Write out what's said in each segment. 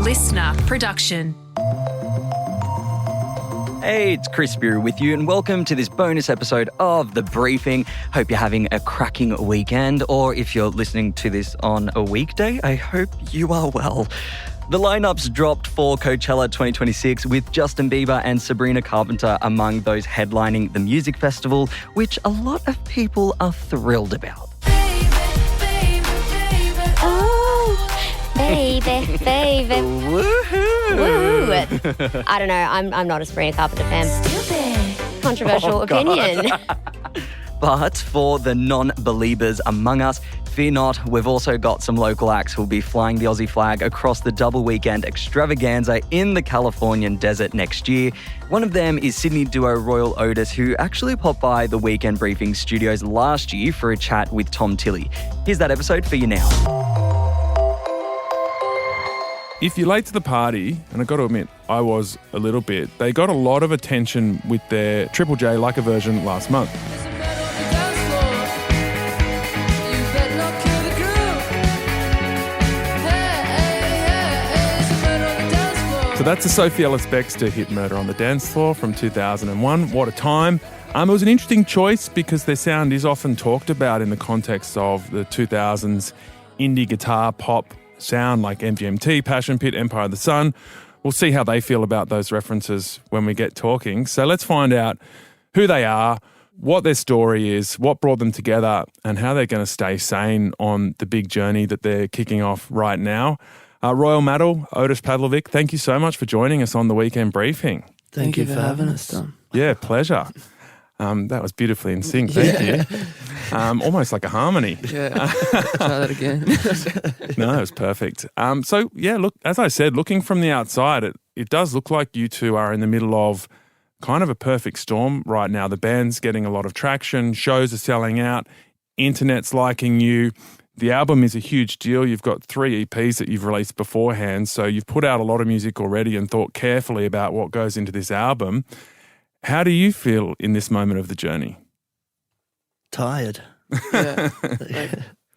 listener production. Hey, it's Chris Spear with you and welcome to this bonus episode of The Briefing. Hope you're having a cracking weekend, or if you're listening to this on a weekday, I hope you are well. The lineups dropped for Coachella 2026 with Justin Bieber and Sabrina Carpenter among those headlining the music festival, which a lot of people are thrilled about. Baby, baby. Woohoo! Woo! I don't know. I'm not a Sabrina Carpenter fan. Stupid. Controversial opinion. But for the non-believers among us, fear not, we've also got some local acts who'll be flying the Aussie flag across the double weekend extravaganza in the Californian desert next year. One of them is Sydney duo Royel Otis, who actually popped by the Weekend Briefing studios last year for a chat with Tom Tilley. Here's that episode for you now. If you're late to the party, and I've got to admit, I was a little bit, they got a lot of attention with their Triple J Like a Version last month. So that's a Sophie Ellis-Bextor hit, Murder on the Dancefloor from 2001. What a time. It was an interesting choice because their sound is often talked about in the context of the 2000s indie guitar pop sound like MGMT, Passion Pit, Empire of the Sun. We'll see how they feel about those references when we get talking. So let's find out who they are, what their story is, what brought them together, and how they're going to stay sane on the big journey that they're kicking off right now. Royel, Maddell, Otis, Pavlovic, thank you so much for joining us on the Weekend Briefing. Thank you for having us, Tom. Yeah, pleasure. That was beautifully in sync, thank you. Almost like a harmony. Yeah, try that again. No, it was perfect. So, yeah, look, as I said, looking from the outside, it does look like you two are in the middle of kind of a perfect storm right now. The band's getting a lot of traction, shows are selling out, internet's liking you. The album is a huge deal. You've got 3 EPs that you've released beforehand, so you've put out a lot of music already and thought carefully about what goes into this album. How do you feel in this moment of the journey? Tired. Yeah, like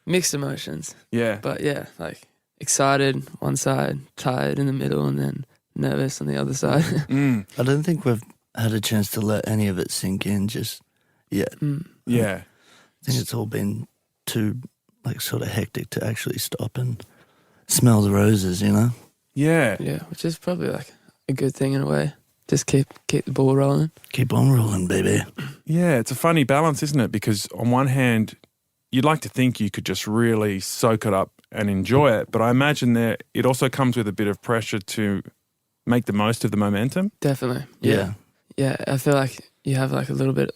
mixed emotions. Yeah. But yeah, like excited one side, tired in the middle, and then nervous on the other side. I don't think we've had a chance to let any of it sink in just yet. Yeah. I think it's all been too sort of hectic to actually stop and smell the roses, you know? Yeah. Yeah, which is probably like a good thing in a way. Just keep the ball rolling. Keep on rolling, baby. Yeah, it's a funny balance, isn't it? Because on one hand, you'd like to think you could just really soak it up and enjoy it, but I imagine it also comes with a bit of pressure to make the most of the momentum. Definitely. Yeah. Yeah, I feel like you have like a little bit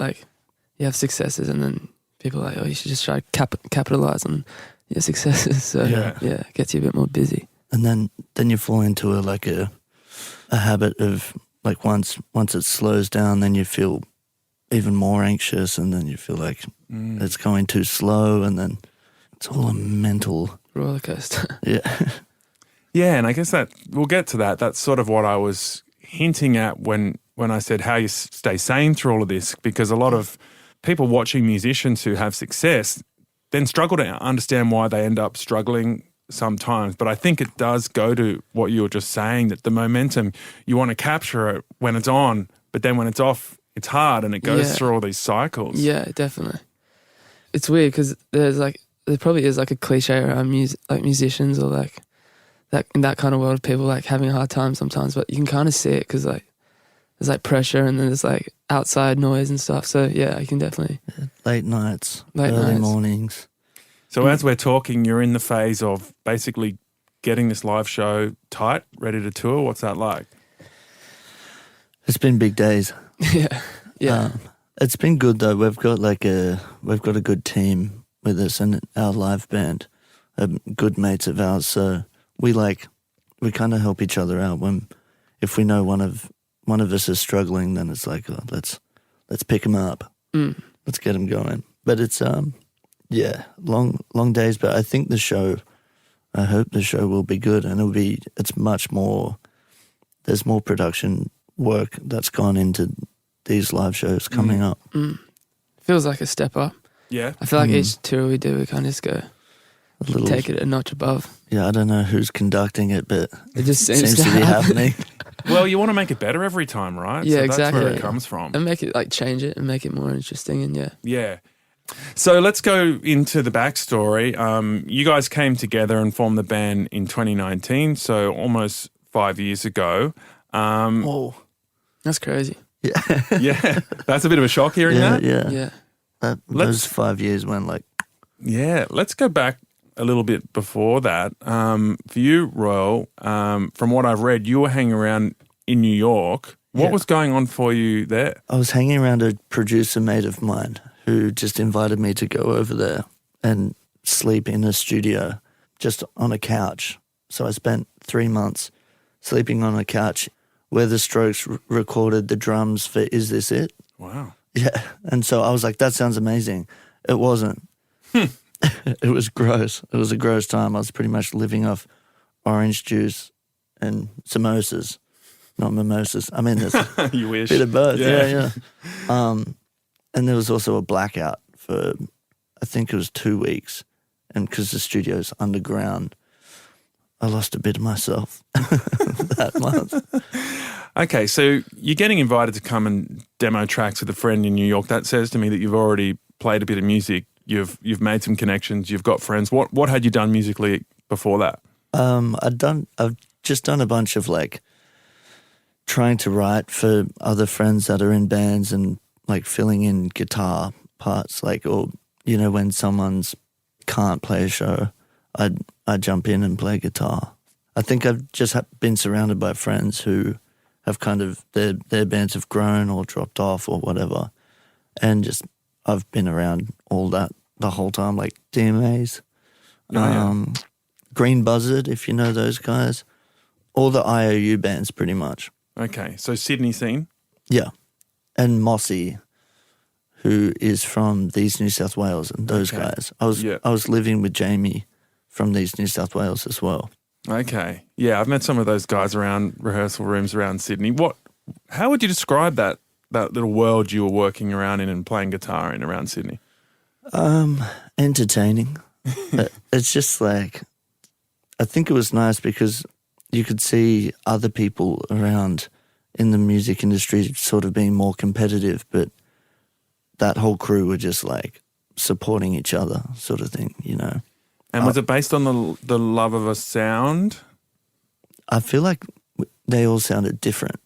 you have successes and then people are like, oh, you should just try to capitalize on your successes. So yeah, it gets you a bit more busy. And then you fall into a habit of once it slows down, then you feel even more anxious, and then you feel like it's going too slow, and then it's all a mental roller coaster. Yeah. Yeah, and I guess that we'll get to that. That's sort of what I was hinting at when I said how you stay sane through all of this, because a lot of people watching musicians who have success then struggle to understand why they end up struggling sometimes. But I think it does go to what you were just saying, that the momentum, you want to capture it when it's on, but then when it's off, it's hard, and it goes through all these cycles. Yeah, definitely. It's weird because there probably is a cliche around musicians or that in that kind of world, people having a hard time sometimes, but you can kind of see it because there's pressure and then there's outside noise and stuff. So yeah, I can definitely. Late nights, early mornings. So as we're talking, you're in the phase of basically getting this live show tight, ready to tour. What's that like? It's been big days. Yeah. It's been good though. We've got a good team with us, and our live band are good mates of ours. So we kind of help each other out. If we know one of us is struggling, then it's let's pick him up. Let's get him going. But it's long days. But I think I hope the show will be good, and it's much more. There's more production work that's gone into these live shows coming up. Feels like a step up. Yeah. I feel like each tour we do, we kind of just go take it a notch above. Yeah, I don't know who's conducting it, but It just it seems seems to be happening. Well, you want to make it better every time, right? Yeah, so exactly. That's where it comes from. And make it like change it and make it more interesting and yeah. Yeah. So let's go into the backstory. You guys came together and formed the band in 2019, so almost 5 years ago. Oh, That's crazy. yeah. Yeah, that's a bit of a shock hearing Yeah, that. yeah. Yeah. Those 5 years went like, Yeah, let's go back a little bit before that. For you, Royel, from what I've read, you were hanging around in New York. What Yeah. was going on for you there? I was hanging around a producer mate of mine who just invited me to go over there and sleep in a studio just on a couch. So I spent 3 months sleeping on a couch where the Strokes recorded the drums for Is This It? Wow. Yeah. And so I was like, that sounds amazing. It wasn't. It was gross. It was a gross time. I was pretty much living off orange juice and samosas, not mimosas. I mean, there's a You wish. bit of both. Yeah. Yeah. And there was also a blackout for, I think it was 2 weeks. And because the studio's underground, I lost a bit of myself that month. Okay, so you're getting invited to come and demo tracks with a friend in New York. That says to me that you've already played a bit of music. You've made some connections. You've got friends. What had you done musically before that? I've just done a bunch of like trying to write for other friends that are in bands and like filling in guitar parts, like, or you know, when someone's can't play a show, I jump in and play guitar. I think I've just been surrounded by friends who have kind of their bands have grown or dropped off or whatever, and just I've been around all that the whole time, like DMAs, Green Buzzard, if you know those guys, all the IOU bands pretty much. Okay, so Sydney scene. Yeah, and Mossy, who is from These New South Wales, and those Okay. guys. I was living with Jamie from These New South Wales as well. Okay, yeah, I've met some of those guys around rehearsal rooms around Sydney. How would you describe that little world you were working around in and playing guitar in around Sydney? Entertaining. It's just like, I think it was nice because you could see other people around in the music industry sort of being more competitive, but that whole crew were just like supporting each other sort of thing, you know. And was it based on the love of a sound? I feel like they all sounded different.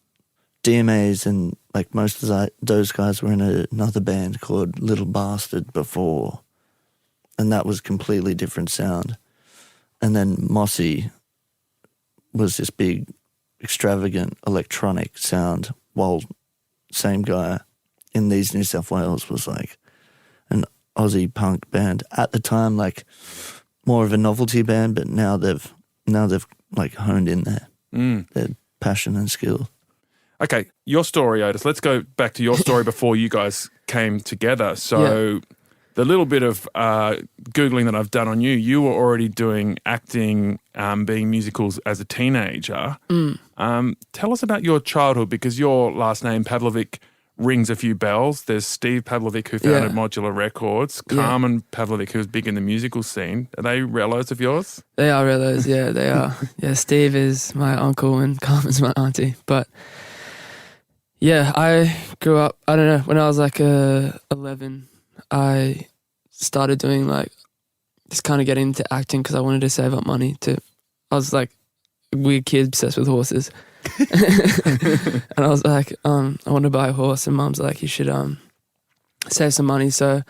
DMAs and like most of those guys were in another band called Little Bastard before, and that was completely different sound. And then Mossy was this big, extravagant electronic sound, while same guy in These New South Wales was like an Aussie punk band at the time, like more of a novelty band, but now they've like honed in their passion and skill. Okay, your story, Otis. Let's go back to your story before you guys came together. So the little bit of Googling that I've done on you, you were already doing acting, being musicals as a teenager. Tell us about your childhood, because your last name, Pavlovic, rings a few bells. There's Steve Pavlovic, who founded Modular Records, Carmen Pavlovic, who's big in the musical scene. Are they relos of yours? They are relos, yeah, they are. Yeah, Steve is my uncle and Carmen's my auntie. But yeah, I grew up, I don't know, when I was like 11, I started doing like, just kind of getting into acting because I wanted to save up money I was like a weird kid obsessed with horses. And I was like, I want to buy a horse, and Mum's like, you should save some money. So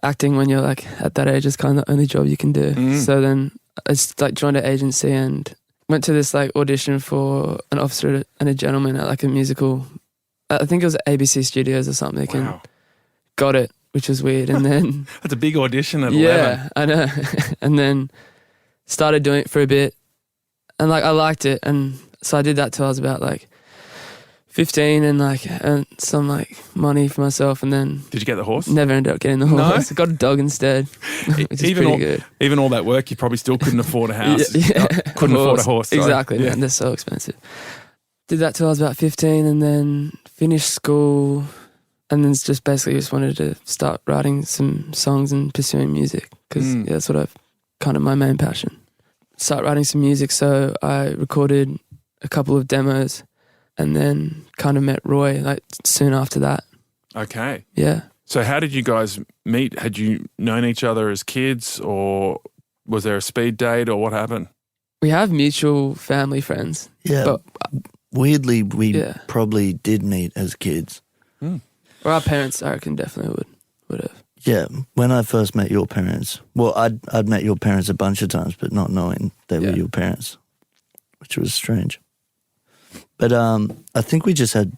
acting when you're like at that age is kind of the only job you can do. So then I just like joined an agency and went to this like audition for an officer and a gentleman at like a musical. I think it was at ABC Studios or something. Wow. And got it, which was weird. And then That's a big audition at 11. yeah, I know. And then started doing it for a bit, and like I liked it, and so I did that till I was about like 15, and like earned some like money for myself, and then Did you get the horse? never ended up getting the horse. I got a dog instead, which is pretty good. Even all that work, you probably still couldn't afford a house. Yeah, Couldn't afford a horse. Sorry. Exactly, Yeah. man. They're so expensive. Did that till I was about 15, and then finished school, and then just basically wanted to start writing some songs and pursuing music, because that's what I've kind of my main passion. start writing some music. So I recorded a couple of demos and then kind of met Roy like soon after that. Okay. Yeah. So how did you guys meet? Had you known each other as kids, or was there a speed date, or what happened? We have mutual family friends. Yeah. But weirdly, we probably did meet as kids. Or our parents, I reckon, definitely would have. Yeah. When I first met your parents, well, I'd met your parents a bunch of times, but not knowing they were your parents, which was strange. But I think we just had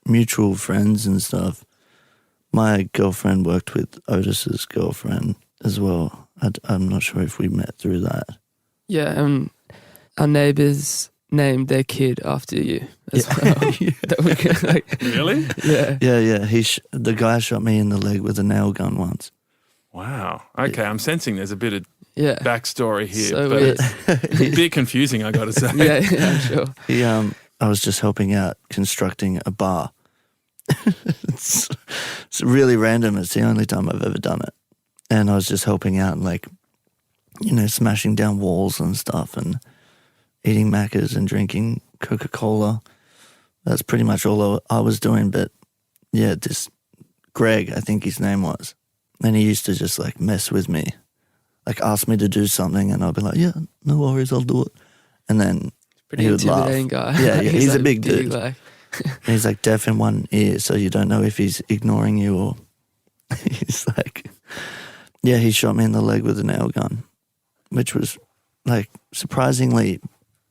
mutual friends and stuff. My girlfriend worked with Otis's girlfriend as well. I'm not sure if we met through that. Yeah, our neighbours named their kid after you as well. Really? Yeah. Yeah. The guy shot me in the leg with a nail gun once. Wow. Okay, I'm sensing there's a bit of backstory here, So but weird. it's a bit confusing, I got to say. Yeah, I'm sure. I was just helping out constructing a bar. It's really random. It's the only time I've ever done it. And I was just helping out and like, smashing down walls and stuff and eating Maccas and drinking Coca-Cola. That's pretty much all I was doing. But yeah, this Greg, I think his name was, and he used to just like mess with me, like ask me to do something and I'll be like, yeah, no worries, I'll do it. And then Pretty he would laugh. intimidating guy. Yeah, he's like a big dude. Like. He's like deaf in one ear, so you don't know if he's ignoring you or he's like, yeah, he shot me in the leg with a nail gun, which was like surprisingly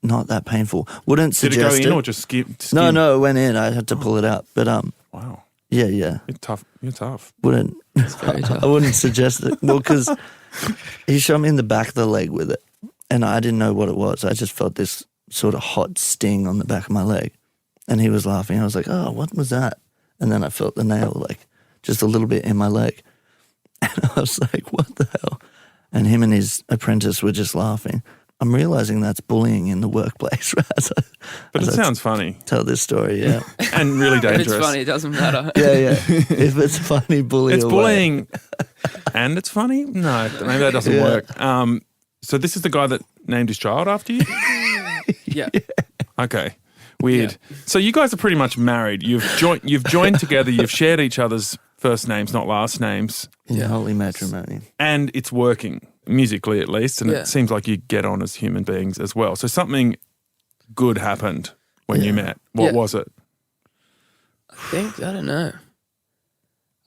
not that painful. Wouldn't suggest Did it go in or just skip? No, it went in. I had to pull it out. But wow. Yeah. You're tough. Wouldn't. Very tough. I wouldn't suggest it. Well, because he shot me in the back of the leg with it, and I didn't know what it was. I just felt this sort of hot sting on the back of my leg. And he was laughing. I was like, oh, what was that? And then I felt the nail like just a little bit in my leg. And I was like, what the hell? And him and his apprentice were just laughing. I'm realizing that's bullying in the workplace. But it sounds funny. Tell this story, yeah. And really dangerous. If it's funny, it doesn't matter. Yeah. If it's funny, bully It's away. bullying and it's funny? No, maybe that doesn't work. So this is the guy that named his child after you? Yeah. Okay. Weird. Yeah. So you guys are pretty much married. You've joined together. You've shared each other's first names, not last names. In holy matrimony. And it's working, musically at least, and it seems like you get on as human beings as well. So something good happened when you met. What was it? I don't know.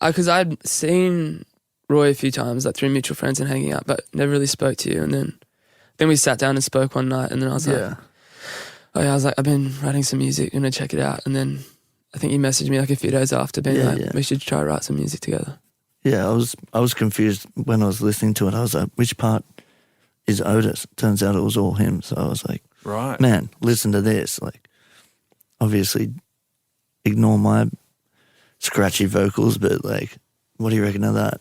Because I'd seen Roy a few times, like through mutual friends and hanging out, but never really spoke to you. And then we sat down and spoke one night, and then I was like, I was like, I've been writing some music, you want to check it out? And then I think you messaged me like a few days after being we should try to write some music together. Yeah, I was confused when I was listening to it. I was like, which part is Otis? Turns out it was all him. So I was like, right, man, listen to this. Like, obviously ignore my scratchy vocals, but like, what do you reckon of that?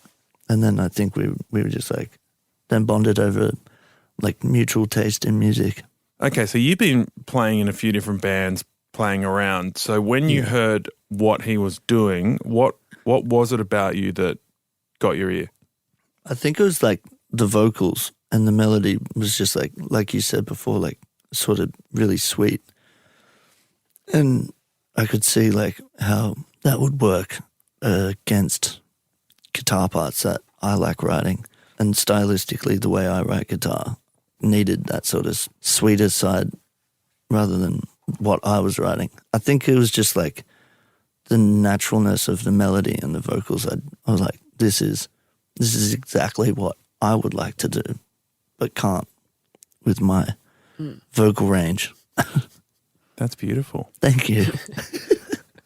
And then I think we were just like, then bonded over like mutual taste in music. Okay, so you've been playing in a few different bands, playing around. So when you heard what he was doing, what was it about you that got your ear? I think it was like the vocals and the melody was just like you said before, like sort of really sweet. And I could see like how that would work against guitar parts that I like writing. And stylistically, the way I write guitar needed that sort of sweeter side rather than what I was writing. I think it was just like the naturalness of the melody and the vocals. I was like, this is exactly what I would like to do, but can't with my vocal range. That's beautiful. Thank you.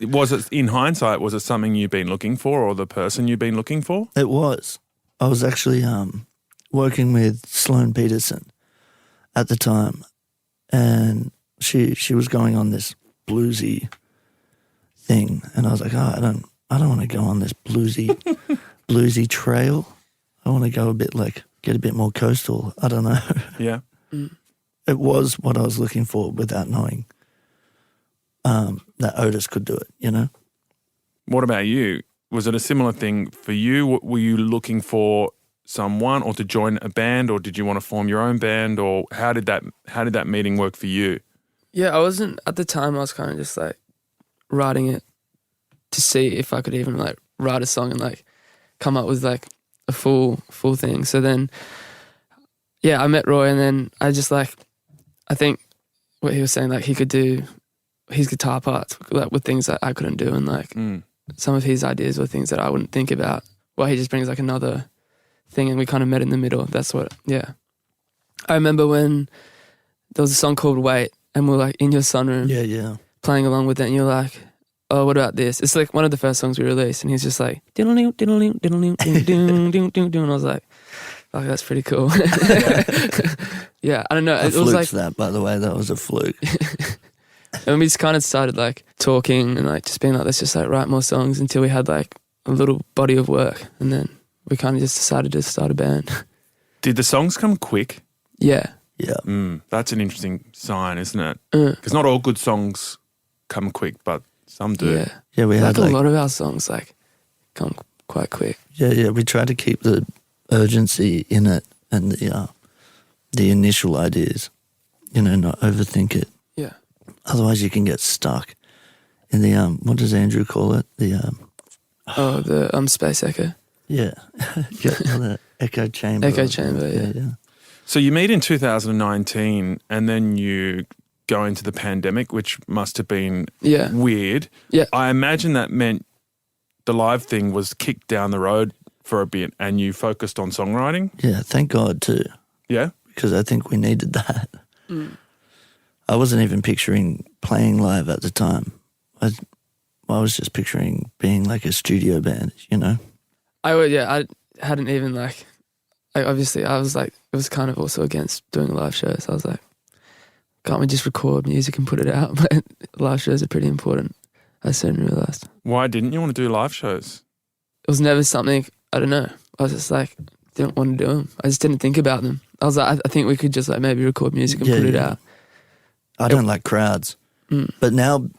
Was it, in hindsight, was it something you've been looking for or the person you've been looking for? It was. I was actually working with Sloane Peterson at the time, and she was going on this bluesy thing, and I was like, oh, I don't want to go on this bluesy trail. I want to go get a bit more coastal. I don't know. Yeah. It was what I was looking for without knowing that Otis could do it, you know? What about you? Was it a similar thing for you? Were you looking for someone or to join a band, or did you want to form your own band, or how did that meeting work for you? Yeah, I wasn't, at the time I was kind of just like writing it to see if I could even like write a song and like come up with like a full thing. So then, yeah, I met Roy, and then I just like, I think what he was saying, like he could do his guitar parts like, with things that I couldn't do, and like some of his ideas were things that I wouldn't think about. Well, he just brings like another thing, and we kind of met in the middle. That's what, yeah. I remember when there was a song called Wait, and we were like in your sunroom playing along with it, and you're like, oh, what about this? It's like one of the first songs we released, and he's just like, diddle-ding, diddle-ding, diddle-ding, ding, ding, ding, ding, and I was like, oh, that's pretty cool. Yeah, I don't know. I it was like that, by the way, that was a fluke. And we just kind of started like talking and like just being like, let's just like write more songs until we had like a little body of work, and then we kind of just decided to start a band. Did the songs come quick? Yeah. Yeah. That's an interesting sign, isn't it? Because not all good songs come quick, but some do. Yeah. Yeah, we had like a lot of our songs like come quite quick. Yeah. We tried to keep the urgency in it and the initial ideas, not overthink it. Yeah. Otherwise you can get stuck in the, what does Andrew call it? The Space Echo. Yeah. The echo chamber. Echo chamber, yeah. So you meet in 2019, and then you go into the pandemic, which must have been weird. Yeah. I imagine that meant the live thing was kicked down the road for a bit, and you focused on songwriting? Yeah, thank God too. Yeah? Because I think we needed that. I wasn't even picturing playing live at the time. I was just picturing being like a studio band, I hadn't even like, obviously I was like, it was kind of also against doing live shows. I was like, can't we just record music and put it out? But live shows are pretty important, I soon realised. Why didn't you want to do live shows? It was never something, I don't know. I was just like, didn't want to do them. I just didn't think about them. I was like, I think we could just like maybe record music and put it out. I don't like crowds. But now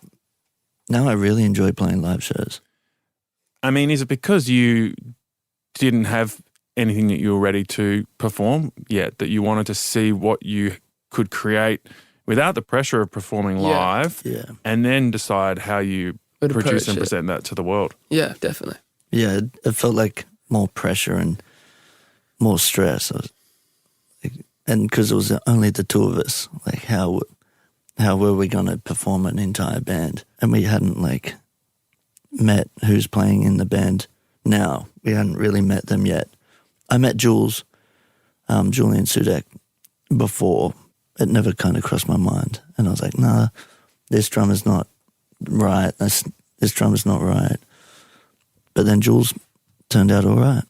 I really enjoy playing live shows. I mean, is it because you didn't have anything that you were ready to perform yet, that you wanted to see what you could create without the pressure of performing live, and then decide how you produce and present that to the world? Yeah, definitely. Yeah, it felt like more pressure and more stress. And because it was only the two of us, like how were we going to perform an entire band? And we hadn't like met who's playing in the band now. We hadn't really met them yet. I met Julian Sudak before. It never kind of crossed my mind. And I was like, nah, this drummer's not right. This drummer's not right. But then Jules turned out all right.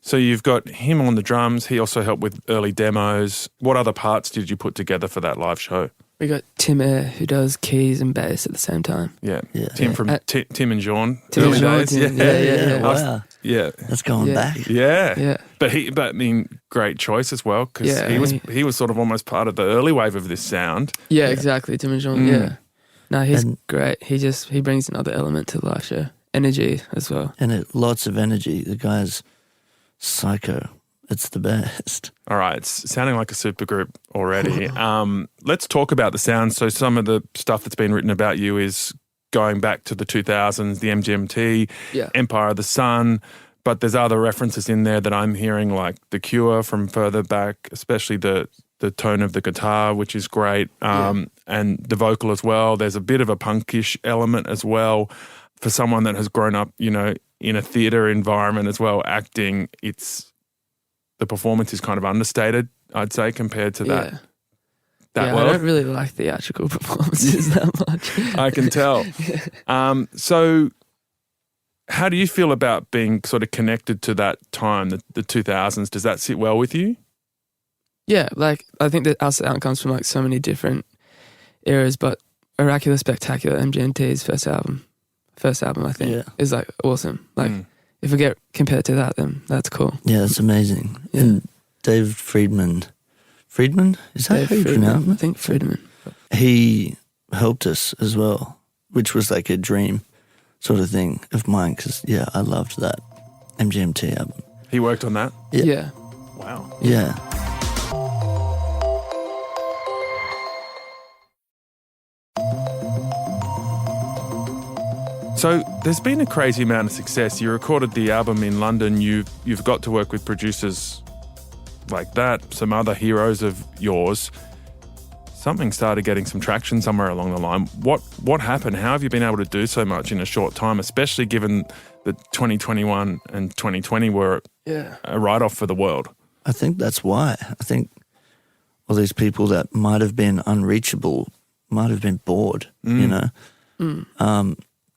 So you've got him on the drums. He also helped with early demos. What other parts did you put together for that live show? We got Tim Air, who does keys and bass at the same time. Yeah. Tim from Tim and John. Tim and John. Yeah. Wow. Yeah. That's going back. Yeah. But I mean, great choice as well, because he was sort of almost part of the early wave of this sound. Yeah, exactly. Tim and John. Yeah. No, he's great. He brings another element to the live show. Energy as well. And lots of energy. The guy's psycho. It's the best. All right, it's sounding like a supergroup already. Let's talk about the sound. So some of the stuff that's been written about you is going back to the 2000s, the MGMT, Empire of the Sun, but there's other references in there that I'm hearing, like The Cure from further back, especially the tone of the guitar, which is great, and the vocal as well. There's a bit of a punkish element as well. For someone that has grown up, in a theatre environment as well, acting, the performance is kind of understated, I'd say, compared to that world. I don't really like theatrical performances that much. I can tell. So how do you feel about being sort of connected to that time, the 2000s? Does that sit well with you? Yeah, like I think that our sound comes from like so many different eras, but Oracular Spectacular, MGMT's first album I think is like awesome. Like if we get compared to that, then that's cool. Yeah, it's amazing. Yeah. And Dave Friedman, is that how you pronounce it? I think Friedman. He helped us as well, which was like a dream sort of thing of mine, because I loved that MGMT album. He worked on that? Yeah. Wow. Yeah. So there's been a crazy amount of success. You recorded the album in London. You've got to work with producers like that, some other heroes of yours. Something started getting some traction somewhere along the line. What happened? How have you been able to do so much in a short time, especially given that 2021 and 2020 were a write-off for the world? I think that's why. I think all these people that might have been unreachable might have been bored, you know?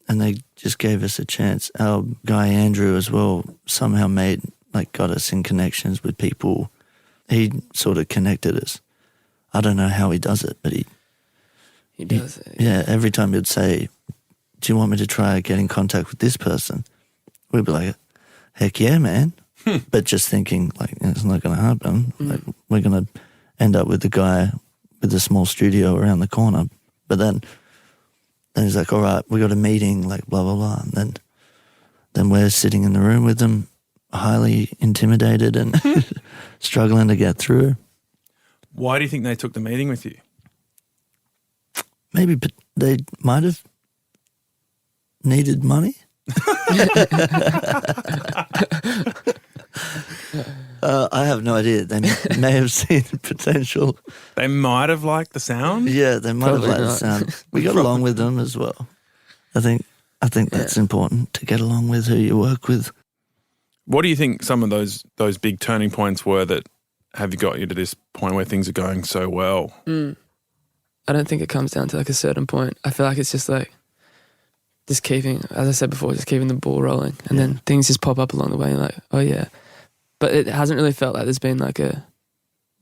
And they just gave us a chance. Our guy Andrew as well somehow got us in connections with people. He sort of connected us. I don't know how he does it, but he does it. Yeah, every time he'd say, do you want me to try get in contact with this person? We'd be like, heck yeah, man. But just thinking, like, it's not going to happen. Like, we're going to end up with the guy with the small studio around the corner. But then he's like, all right, we got a meeting, like, blah, blah, blah. And then we're sitting in the room with them, highly intimidated and struggling to get through. Why do you think they took the meeting with you? Maybe they might have needed money. I have no idea. They may have seen the potential. They might have liked the sound? Yeah, they might Probably have liked the not. sound. We got along with them as well. I think that's important, to get along with who you work with. What do you think some of those big turning points were that have you got you to this point where things are going so well? I don't think it comes down to like a certain point. I feel like it's just like just keeping, as I said before, just keeping the ball rolling, and then things just pop up along the way. And like, oh yeah, but it hasn't really felt like there's been like a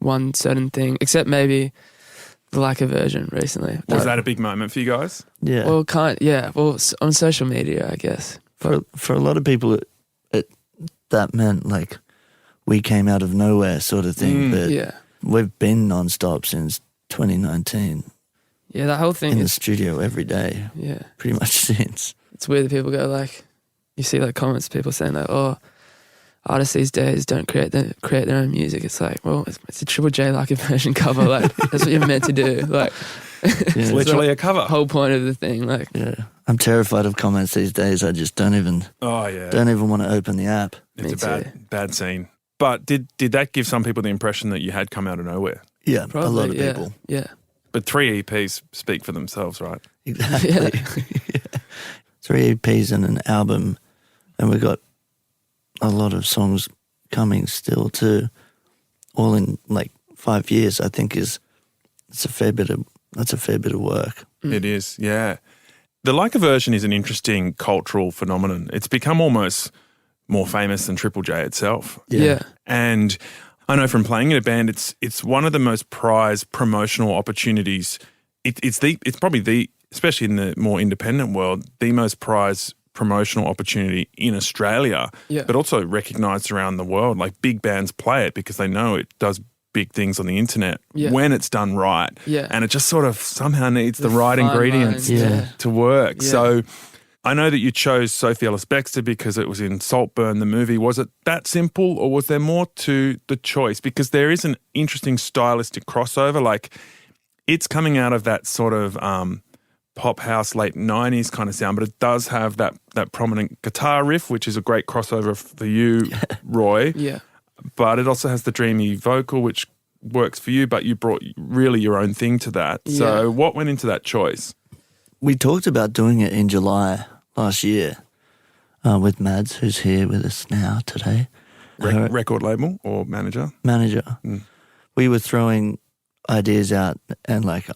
one certain thing, except maybe the lack of version recently. Was that a big moment for you guys? Yeah. Well, well, on social media, I guess. For a lot of people, that meant like we came out of nowhere sort of thing. But we've been nonstop since 2019. Yeah, that whole thing in the studio every day. Yeah, pretty much since. It's weird that people go like, you see like comments, people saying like, oh, artists these days don't create their own music. It's like, well, it's a Triple J like a version cover. Like that's what you're meant to do. Like it's literally a cover. Whole point of the thing. Like I'm terrified of comments these days. I just don't even want to open the app. It's a bad scene. But did that give some people the impression that you had come out of nowhere? Yeah, probably, a lot of people. Yeah. But 3 EPs speak for themselves, right? Exactly. 3 EPs and an album, and we got a lot of songs coming still too. All in like 5 years, I think that's a fair bit of work. It is, yeah. The Leica version is an interesting cultural phenomenon. It's become almost more famous than Triple J itself. Yeah. And I know from playing in a band, it's one of the most prized promotional opportunities. It's probably especially in the more independent world, the most prized promotional opportunity in Australia, but also recognised around the world. Like big bands play it because they know it does big things on the internet when it's done right. Yeah. And it just sort of somehow needs the right ingredients to work. Yeah. So I know that you chose Sophie Ellis-Bextor because it was in Saltburn, the movie. Was it that simple, or was there more to the choice? Because there is an interesting stylistic crossover. Like it's coming out of that sort of pop house late 90s kind of sound, but it does have that prominent guitar riff, which is a great crossover for you, Roy. Yeah. But it also has the dreamy vocal, which works for you, but you brought really your own thing to that. So what went into that choice? We talked about doing it in July last year with Mads, who's here with us now today. Record label or manager? Manager. We were throwing ideas out and like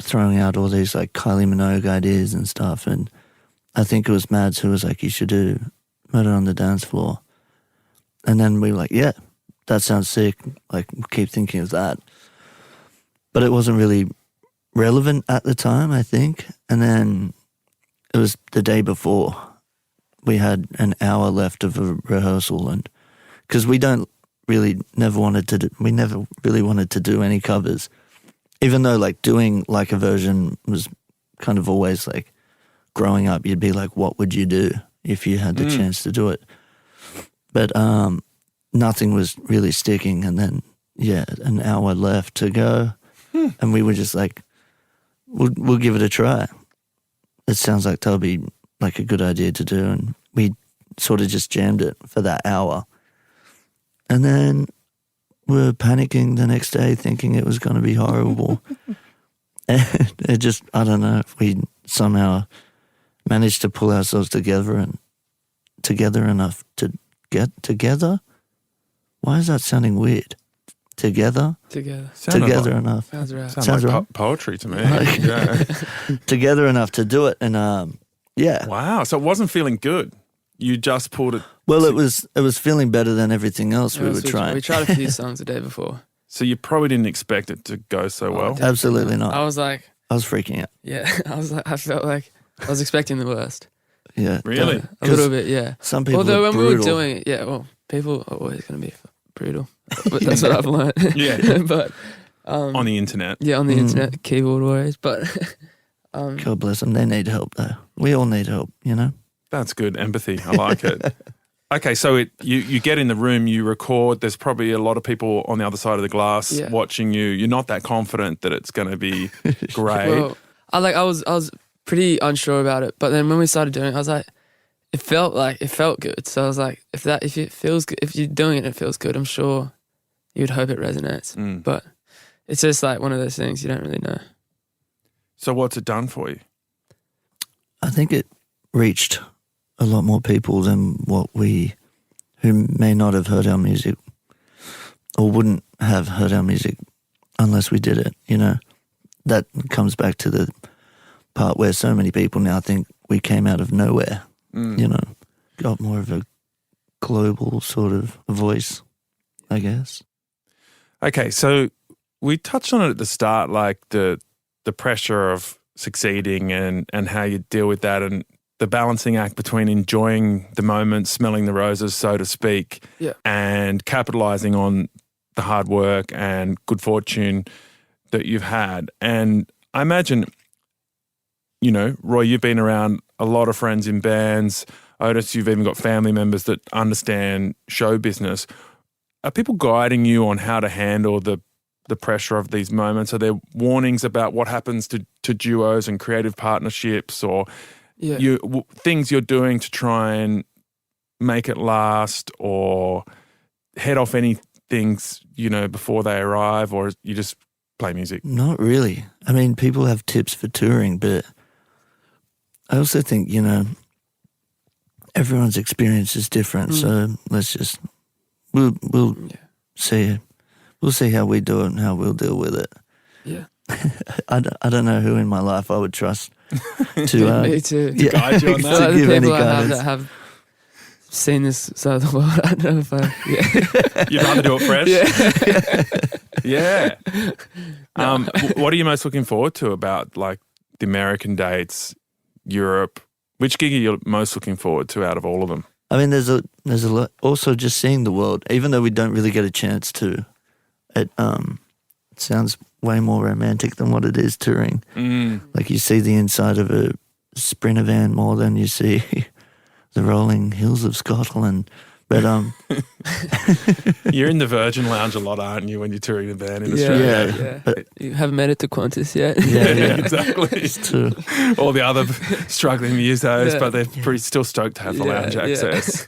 throwing out all these like Kylie Minogue ideas and stuff. And I think it was Mads who was like, you should do Murder on the Dance Floor. And then we were like, yeah, that sounds sick. Like keep thinking of that. But it wasn't really relevant at the time, I think. And then it was the day before. We had an hour left of a rehearsal, and because we never really wanted to do any covers, even though like doing like a version was kind of always like growing up. You'd be like, what would you do if you had the chance to do it? But nothing was really sticking. And then, an hour left to go. And we were just like, we'll give it a try. It sounds like that'll be like a good idea to do. And we sort of just jammed it for that hour. And then we were panicking the next day thinking it was going to be horrible. And it just, I don't know, if we somehow managed to pull ourselves together enough to get together. Why is that sounding weird? Together enough. Sounds right. Sounds like poetry to me. Yeah. Together enough to do it, and Wow. So it wasn't feeling good. You just pulled it. Well, it was feeling better than everything else we were trying. We tried a few songs the day before. So you probably didn't expect it to go so well. Absolutely not. I was freaking out. Yeah. I felt like I was expecting the worst. Yeah. Really? A little bit, yeah. Some people Although when brutal. we were doing it, people are always going to be brutal. That's what I've learned. Yeah. But on the internet. Yeah, on the internet, keyboard warriors. But God bless them. They need help though. We all need help, you know? That's good empathy. I like it. Okay, so you get in the room, you record. There's probably a lot of people on the other side of the glass watching you. You're not that confident that it's going to be great. Well, I was pretty unsure about it, but then when we started doing it, I was like, it felt good. So I was like, if it feels good, if you're doing it, and it feels good. I'm sure you'd hope it resonates. But it's just like one of those things you don't really know. So what's it done for you? I think it reached a lot more people than who may not have heard our music or wouldn't have heard our music unless we did it, you know. That comes back to the part where so many people now think we came out of nowhere, you know, got more of a global sort of voice, I guess. Okay, so we touched on it at the start, like the pressure of succeeding and how you deal with that and the balancing act between enjoying the moment, smelling the roses, so to speak, and capitalizing on the hard work and good fortune that you've had. And I imagine, you know, Roy, you've been around a lot of friends in bands. Otis, you've even got family members that understand show business. Are people guiding you on how to handle the pressure of these moments? Are there warnings about what happens to duos and creative partnerships or things you're doing to try and make it last or head off any things, you know, before they arrive, or you just play music? Not really. I mean, people have tips for touring, but I also think, you know, everyone's experience is different. So let's just, we'll see how we do it and how we'll deal with it. Yeah. I don't know who in my life I would trust to me too. To guide you on that. To the give any people I have guidance. that have seen this side of the world, I don't know if I. You'd rather do it fresh? Yeah. What are you most looking forward to about like the American dates, Europe? Which gig are you most looking forward to out of all of them? I mean, there's a lot. Also, just seeing the world, even though we don't really get a chance to. It sounds way more romantic than what it is touring. Like you see the inside of a Sprinter van more than you see the rolling hills of Scotland. But you're in the Virgin Lounge a lot, aren't you, when you're touring a band in Australia? Yeah. But, you haven't made it to Qantas yet. yeah. Exactly. It's true. All the other struggling musos, but they're pretty still stoked to have the lounge access.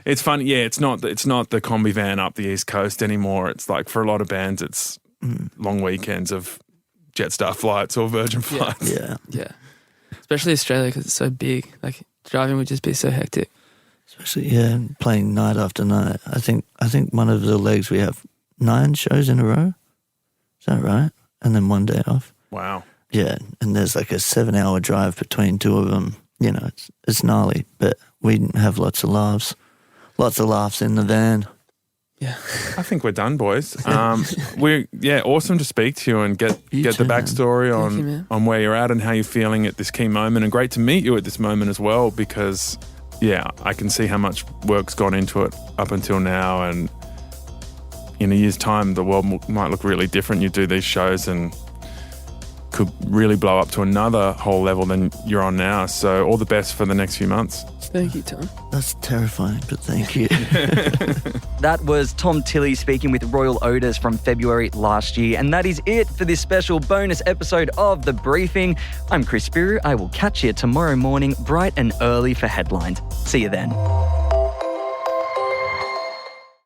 It's fun. Yeah, it's not the combi van up the East Coast anymore. It's like for a lot of bands, it's long weekends of Jetstar flights or Virgin flights. Yeah. Especially Australia because it's so big. Like driving would just be so hectic. Especially, playing night after night. I think one of the legs we have 9 shows in a row. Is that right? And then 1 day off. Wow. Yeah, and there's like a 7-hour drive between 2 of them. You know, it's gnarly, but we have lots of laughs. Lots of laughs in the van. Yeah. I think we're done, boys. Awesome to speak to you and get the backstory on where you're at and how you're feeling at this key moment, and great to meet you at this moment as well because, I can see how much work's gone into it up until now, and in a year's time the world might look really different. You do these shows and could really blow up to another whole level than you're on now. So all the best for the next few months. Thank you, Tom. That's terrifying, but thank you. That was Tom Tilley speaking with Royel Otis from February last year. And that is it for this special bonus episode of The Briefing. I'm Chris Spiro. I will catch you tomorrow morning bright and early for headlines. See you then.